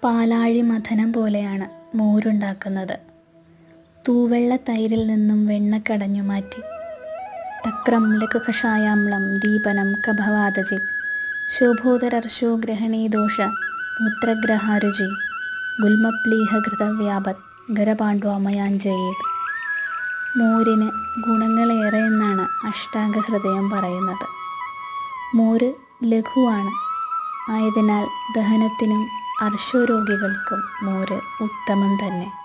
പാലാഴി മഥനം പോലെയാണ് മോരുണ്ടാക്കുന്നത്. തൂവെള്ള തൈരിൽ നിന്നും വെണ്ണ കടഞ്ഞു മാറ്റി. തക്രം ലഘുകഷായാമ്ളം ദീപനം കഫവാതചി ശോഭോദരർശോ ഗ്രഹണീദോഷ മൂത്രഗ്രഹാരുചി ഗുൽമപ്ലീഹഘൃതവ്യാപത് ഗരപാണ്ഡ്വാമയാഞ്ജയേത്. മോരിന് ഗുണങ്ങളേറെയെന്നാണ് അഷ്ടാംഗഹൃദയം പറയുന്നത്. മോര് ലഘുവാണ്. ആയതിനാൽ ദഹനത്തിനും അർശോരോഗികൾക്കും മോര് ഉത്തമം തന്നെ.